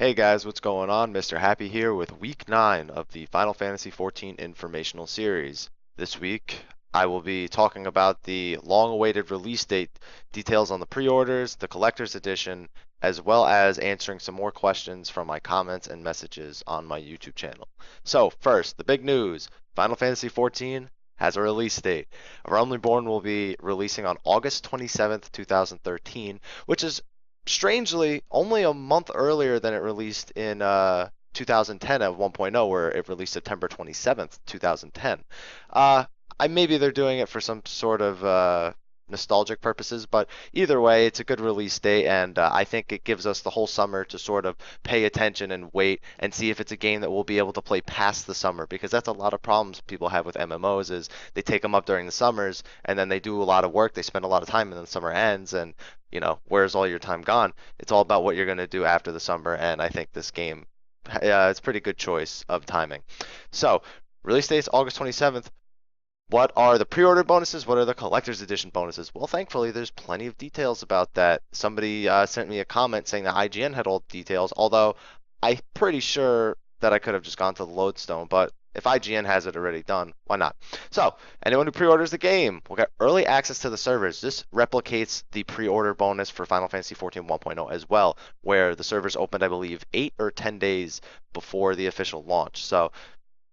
Hey guys, what's going on? Mr. Happy here with week 9 of the Final Fantasy XIV Informational series. This week, I will be talking about the long-awaited release date, details on the pre-orders, the collector's edition, as well as answering some more questions from my comments and messages on my YouTube channel. So, first, the big news. Final Fantasy XIV has a release date. Realm Reborn will be releasing on August 27th, 2013, which is strangely only a month earlier than it released in 2010 at 1.0, where it released September 27th, 2010. Uh, maybe they're doing it for some sort of nostalgic purposes, but either way, it's a good release date, and I think it gives us the whole summer to sort of pay attention and wait and see if it's a game that we'll be able to play past the summer, because that's a lot of problems people have with MMOs is they take them up during the summers and then they do a lot of work, they spend a lot of time, and then the summer ends, and where's all your time gone? It's all about what you're going to do after the summer, and I think this game, it's a pretty good choice of timing. So, release date's August 27th. What are the pre-order bonuses? What are the collector's edition bonuses? Well, thankfully, there's plenty of details about that. Somebody sent me a comment saying that IGN had all the details, although I'm pretty sure that I could have just gone to the Lodestone, but if IGN has it already done, why not? So, anyone who pre-orders the game will get early access to the servers. This replicates the pre-order bonus for Final Fantasy XIV 1.0 as well, where the servers opened, I believe, 8 or 10 days before the official launch. So,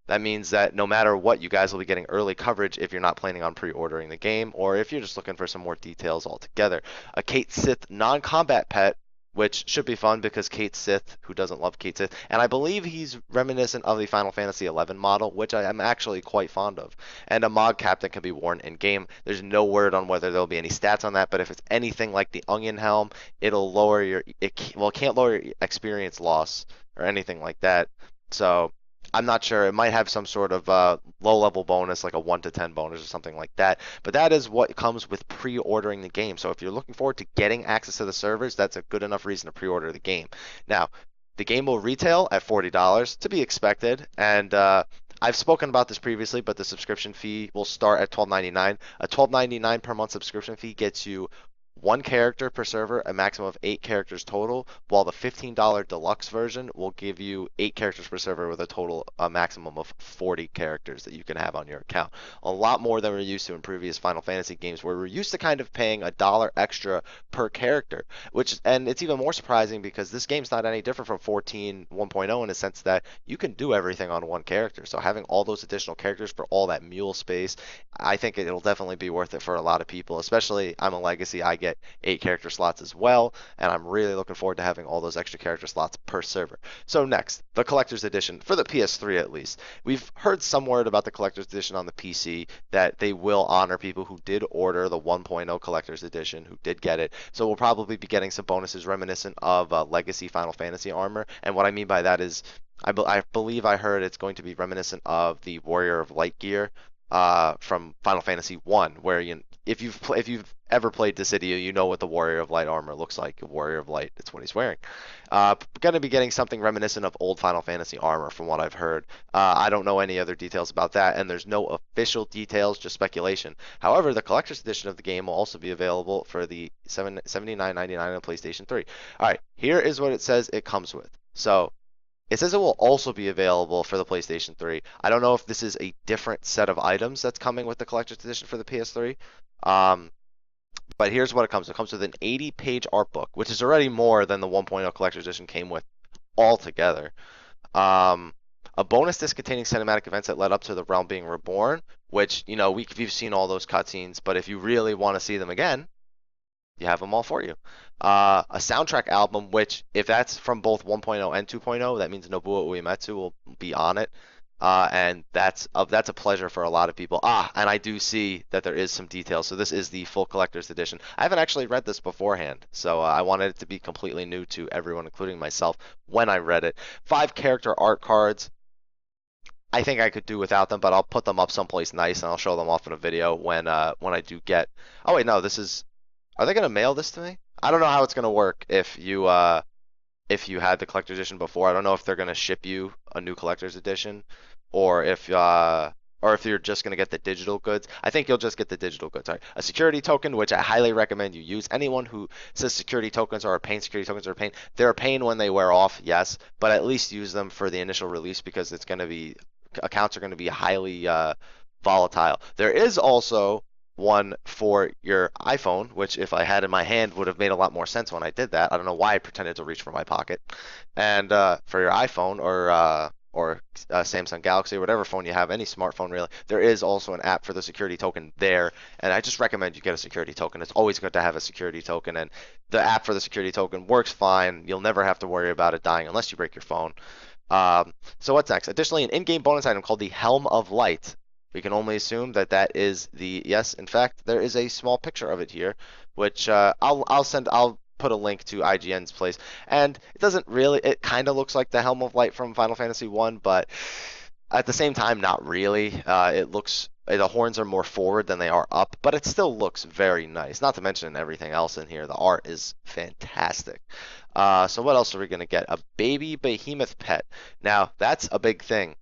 that means that no matter what, you guys will be getting early coverage if you're not planning on pre-ordering the game, or if you're just looking for some more details altogether. A Kate Sith non-combat pet, which should be fun because Kate Sith, who doesn't love Kate Sith, and I believe he's reminiscent of the Final Fantasy XI model, which I am actually quite fond of. And a mod captain can be worn in game. There's no word on whether there'll be any stats on that, but if it's anything like the Onion Helm, it'll lower it can't lower your experience loss or anything like that. So I'm not sure. It might have some sort of low-level bonus, like a 1 to 10 bonus or something like that. But that is what comes with pre-ordering the game. So if you're looking forward to getting access to the servers, that's a good enough reason to pre-order the game. Now, the game will retail at $40 to be expected, and I've spoken about this previously, but the subscription fee will start at $12.99. A $12.99 per month subscription fee gets you one character per server, a maximum of 8 characters total, while the $15 deluxe version will give you 8 characters per server with a maximum of 40 characters that you can have on your account. A lot more than we're used to in previous Final Fantasy games, where we're used to kind of paying $1 extra per character, and it's even more surprising because this game's not any different from 14 1.0 in the sense that you can do everything on one character. So having all those additional characters for all that mule space, I think it'll definitely be worth it for a lot of people, especially I'm a legacy. I get 8 character slots as well, and I'm really looking forward to having all those extra character slots per server. So next, the collector's edition for the PS3 at least. We've heard some word about the collector's edition on the PC that they will honor people who did order the 1.0 collector's edition, who did get it. So we'll probably be getting some bonuses reminiscent of legacy Final Fantasy armor, and what I mean by that is I believe I heard it's going to be reminiscent of the Warrior of Light gear from Final Fantasy 1, where if you've ever played Dissidia, you know what the Warrior of Light armor looks like. A Warrior of Light, that's what he's wearing. Going to be getting something reminiscent of old Final Fantasy armor, from what I've heard. I don't know any other details about that, and there's no official details, just speculation. However, the collector's edition of the game will also be available for the $79.99 on PlayStation 3. All right, here is what it says it comes with. So it says it will also be available for the PlayStation 3. I don't know if this is a different set of items that's coming with the collector's edition for the PS3. Um, but here's what it comes with. It comes with an 80-page art book, which is already more than the 1.0 collector's edition came with altogether. Um, a bonus disc containing cinematic events that led up to the realm being reborn, which, we've seen all those cutscenes, but if you really want to see them again, you have them all for you. A soundtrack album, which if that's from both 1.0 and 2.0, that means Nobuo Uematsu will be on it. And that's a pleasure for a lot of people. And I do see that there is some details. So this is the full collector's edition. I haven't actually read this beforehand, so I wanted it to be completely new to everyone, including myself, when I read it. 5 character art cards. I think I could do without them, but I'll put them up someplace nice and I'll show them off in a video when I do get. Oh wait, no, this is. Are they gonna mail this to me? I don't know how it's gonna work if you had the collector's edition before. I don't know if they're gonna ship you a new collector's edition or if or if you're just going to get the digital goods. I think you'll just get the digital goods. All right. A security token, which I highly recommend you use. Anyone who says security tokens are a pain, security tokens are a pain, they're a pain when they wear off, yes, but at least use them for the initial release because it's going to be accounts are going to be highly volatile. There is also one for your iPhone, which if I had in my hand would have made a lot more sense when I did that. I don't know why I pretended to reach for my pocket. And for your iPhone or Samsung Galaxy or whatever phone you have, any smartphone really, there is also an app for the security token there. And I just recommend you get a security token. It's always good to have a security token, and the app for the security token works fine. You'll never have to worry about it dying unless you break your phone. So what's next? Additionally, an in-game bonus item called the Helm of Light. We can only assume that that is the yes. In fact, there is a small picture of it here, which I'll put a link to IGN's place, and it doesn't really. It kind of looks like the Helm of Light from Final Fantasy 1, but at the same time, not really. It looks the horns are more forward than they are up, but it still looks very nice. Not to mention everything else in here. The art is fantastic. So what else are we gonna get? A baby behemoth pet. Now that's a big thing.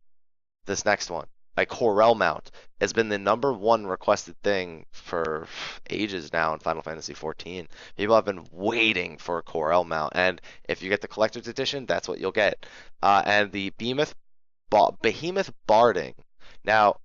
This next one, a Corel mount, has been the #1 requested thing for ages now in Final Fantasy XIV. People have been waiting for a Corel mount, and if you get the collector's edition, that's what you'll get. And the behemoth barding. Now,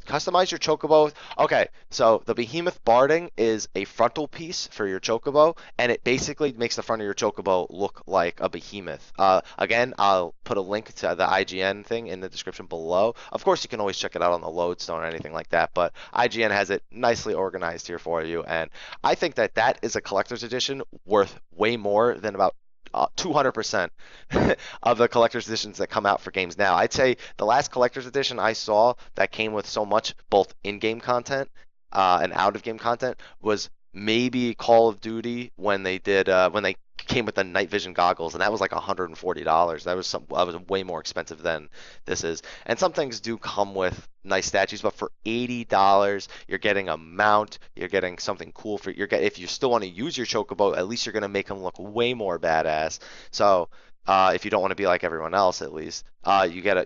customize your chocobo. Okay, so the behemoth barding is a frontal piece for your chocobo, and it basically makes the front of your chocobo look like a behemoth. Again, I'll put a link to the IGN thing in the description below. Of course, you can always check it out on the lodestone or anything like that, but IGN has it nicely organized here for you, and I think that that is a collector's edition worth way more than about 200% of the collector's editions that come out for games now. I'd say the last collector's edition I saw that came with so much both in-game content and out-of-game content was maybe Call of Duty when they did when they came with the night vision goggles, and that was like $140. That was way more expensive than this is. And some things do come with nice statues, but for $80, you're getting a mount, you're getting something cool for if you still want to use your chocobo, at least you're gonna make them look way more badass. So if you don't want to be like everyone else, at least you get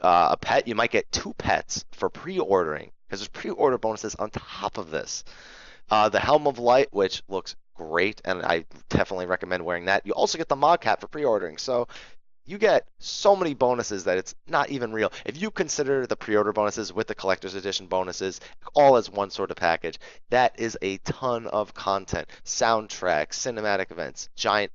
a pet. You might get 2 pets for pre-ordering because there's pre-order bonuses on top of this. The Helm of Light, which looks great, and I definitely recommend wearing that. You also get the mod cap for pre-ordering, so you get so many bonuses that it's not even real. If you consider the pre-order bonuses with the collector's edition bonuses all as one sort of package, that is a ton of content. Soundtracks, cinematic events, giant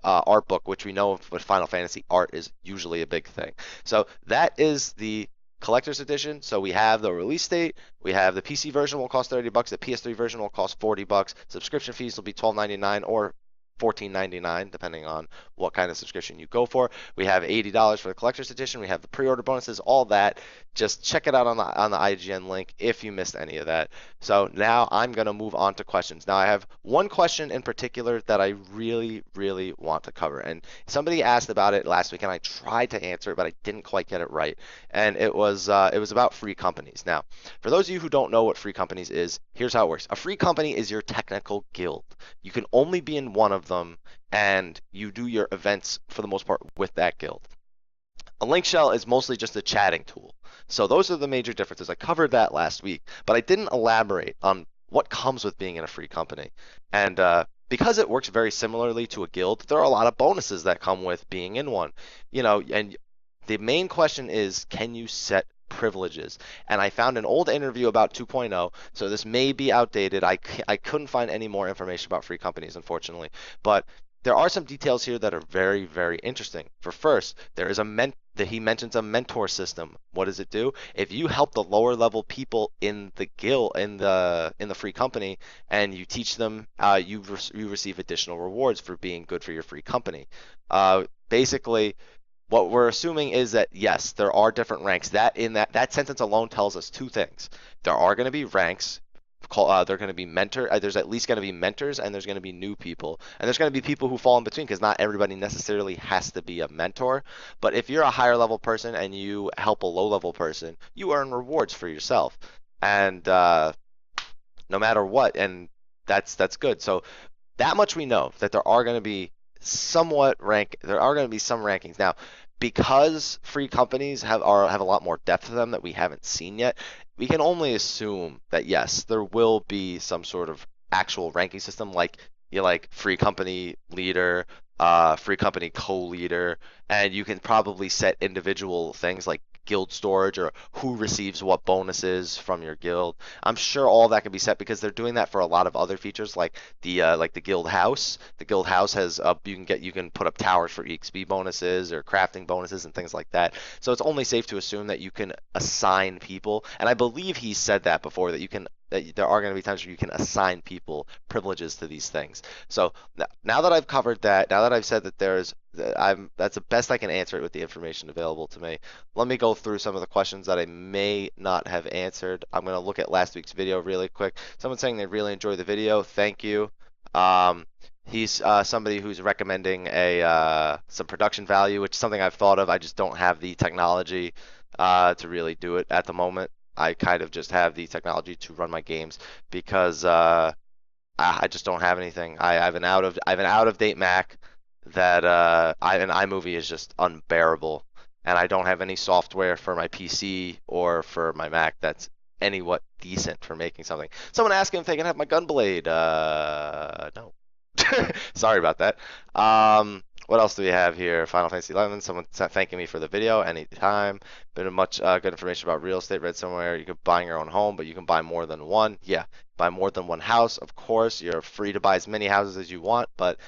art book, which we know with Final Fantasy art is usually a big thing. So that is the collector's edition. So we have the release date, we have the PC version will cost $30, the PS3 version will cost $40. Subscription fees will be $12.99 or $14.99 depending on what kind of subscription you go for. We have $80 for the collector's edition. We have the pre-order bonuses, all that. Just check it out on the IGN link if you missed any of that. So now I'm going to move on to questions. Now I have one question in particular that I really, really want to cover. And somebody asked about it last week and I tried to answer it, but I didn't quite get it right. And it was about free companies. Now, for those of you who don't know what free companies is, here's how it works. A free company is your technical guild. You can only be in one of them, and you do your events for the most part with that guild. A link shell is mostly just a chatting tool. So those are the major differences. I covered that last week, but I didn't elaborate on what comes with being in a free company. And because it works very similarly to a guild, there are a lot of bonuses that come with being in one. And the main question is, can you set privileges? And I found an old interview about 2.0, so this may be outdated. I couldn't find any more information about free companies, unfortunately, but there are some details here that are very, very interesting. For first, there is he mentions a mentor system. What does it do? If you help the lower level people in the guild, in the free company, and you teach them, you receive additional rewards for being good for your free company. Basically, what we're assuming is that yes, there are different ranks. That sentence alone tells us 2 things. There are going to be ranks. They're going to be there's at least going to be mentors, and there's going to be new people, and there's going to be people who fall in between because not everybody necessarily has to be a mentor. But if you're a higher level person and you help a low level person, you earn rewards for yourself, and no matter what, and that's good. So that much we know, that there are going to be some rankings. Now, because free companies have a lot more depth to them that we haven't seen yet, we can only assume that yes, there will be some sort of actual ranking system, like like free company leader, free company co-leader, and you can probably set individual things like guild storage or who receives what bonuses from your guild. I'm sure all that can be set because they're doing that for a lot of other features like the guild house. The guild house has you can put up towers for EXP bonuses or crafting bonuses and things like that. So it's only safe to assume that you can assign people, and I believe he said that before that there are going to be times where you can assign people privileges to these things. So now that I've covered that, now that I've said that that's the best I can answer it with the information available to me. Let me go through some of the questions that I may not have answered. I'm going to look at last week's video really quick. Someone's saying they really enjoyed the video. Thank you. Um, he's somebody who's recommending some production value, which is something I've thought of. I just don't have the technology to really do it at the moment. I kind of just have the technology to run my games because I just don't have anything. I have I have an out of date Mac that an iMovie is just unbearable, and I don't have any software for my PC or for my Mac that's anywhat decent for making something. Someone asking if they can have my Gunblade. No. Sorry about that. What else do we have here? Final Fantasy XI. Someone thanking me for the video anytime. Been a much good information about real estate. Read somewhere you could buy your own home, but you can buy more than one. Yeah, buy more than one house. Of course, you're free to buy as many houses as you want, but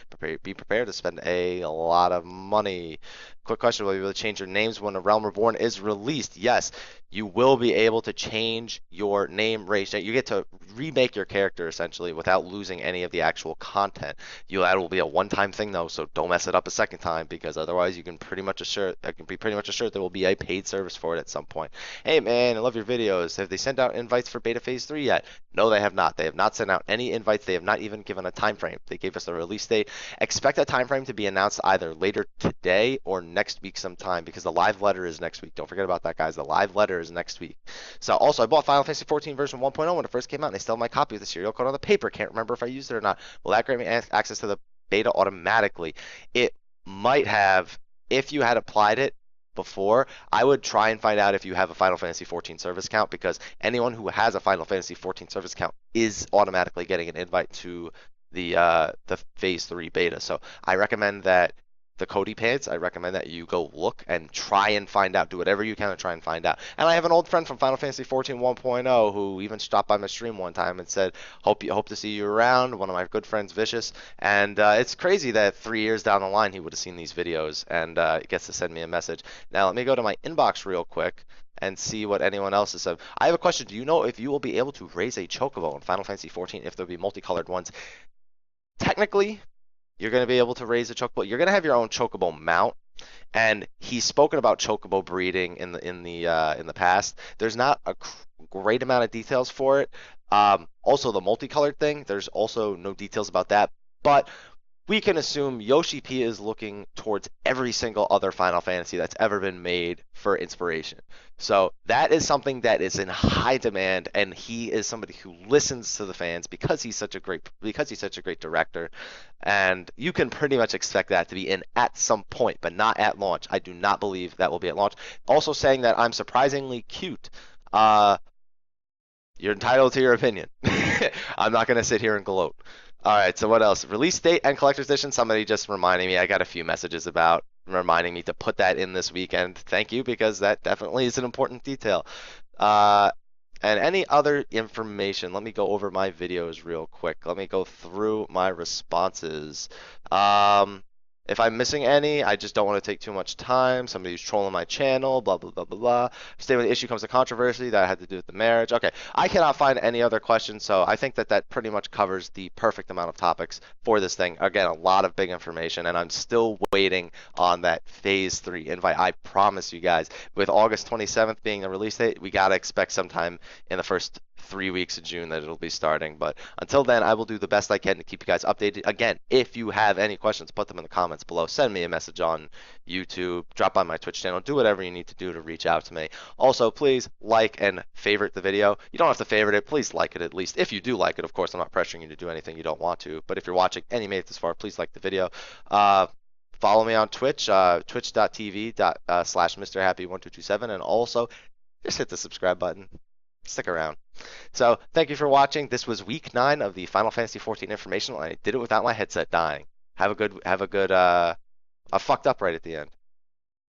be prepared to spend a lot of money. Quick question: will you be able to change your names when a Realm Reborn is released? Yes, you will be able to change your name, race. You get to remake your character essentially without losing any of the actual content. That will be a one-time thing though, so don't mess it up a second time because otherwise you can be pretty much assured there will be a paid service for it at some point. Hey man, I love your videos. Have they sent out invites for Beta Phase 3 yet? No, they have not. They have not sent out any invites. They have not even given a time frame. They gave us a release date. Expect that time frame to be announced either later today or next week sometime because the live letter is next week. Don't forget about that, guys. The live letter is next week. So also, I bought Final Fantasy XIV version 1.0 when it first came out, and I still have my copy of the serial code on the paper. Can't remember if I used it or not. Will that grant me access to the beta automatically? It might have if you had applied it before. I would try and find out if you have a Final Fantasy XIV service account because anyone who has a Final Fantasy XIV service account is automatically getting an invite to the Phase 3 beta. So I recommend that the Cody Pants, I recommend that you go look and try and find out. Do whatever you can to try and find out. And I have an old friend from Final Fantasy XIV 1.0 who even stopped by my stream one time and said, hope to see you around. One of my good friends, Vicious. And it's crazy that 3 years down the line he would have seen these videos and gets to send me a message. Now let me go to my inbox real quick and see what anyone else has said. I have a question. Do you know if you will be able to raise a chocobo in Final Fantasy XIV if there'll be multicolored ones? Technically, you're going to be able to raise a chocobo. You're going to have your own chocobo mount, and he's spoken about chocobo breeding in the past. There's not a great amount of details for it. Also, the multicolored thing, there's also no details about that, but we can assume Yoshi-P is looking towards every single other Final Fantasy that's ever been made for inspiration. So that is something that is in high demand, and he is somebody who listens to the fans because he's such a great director. And you can pretty much expect that to be in at some point, but not at launch. I do not believe that will be at launch. Also saying that I'm surprisingly cute. You're entitled to your opinion. I'm not going to sit here and gloat. All right, so what else? Release date and collector's edition. Somebody just reminding me. I got a few messages about reminding me to put that in this weekend. Thank you, because that definitely is an important detail. And any other information, let me go over my videos real quick. Let me go through my responses. If I'm missing any, I just don't want to take too much time. Somebody's trolling my channel, blah, blah, blah, blah, blah. Stay when the issue comes to controversy that had to do with the marriage. Okay, I cannot find any other questions, so I think that pretty much covers the perfect amount of topics for this thing. Again, a lot of big information, and I'm still waiting on that Phase 3 invite. I promise you guys, with August 27th being the release date, we got to expect sometime in the first 3 weeks of June that it'll be starting. But until then, I will do the best I can to keep you guys updated. Again, if you have any questions, put them in the comments below. Send me a message on YouTube, drop by my Twitch channel, do whatever you need to do to reach out to me. Also, please like and favorite the video. You don't have to favorite it, please like it at least. If you do like it, of course, I'm not pressuring you to do anything you don't want to, but if you're watching and you made it this far, please like the video. Follow me on Twitch, twitch.tv/slash MrHappy1227, and also just hit the subscribe button. Stick around. So thank you for watching. This was week 9 of the Final Fantasy XIV Informational, and I did it without my headset dying. Have a good, I fucked up right at the end.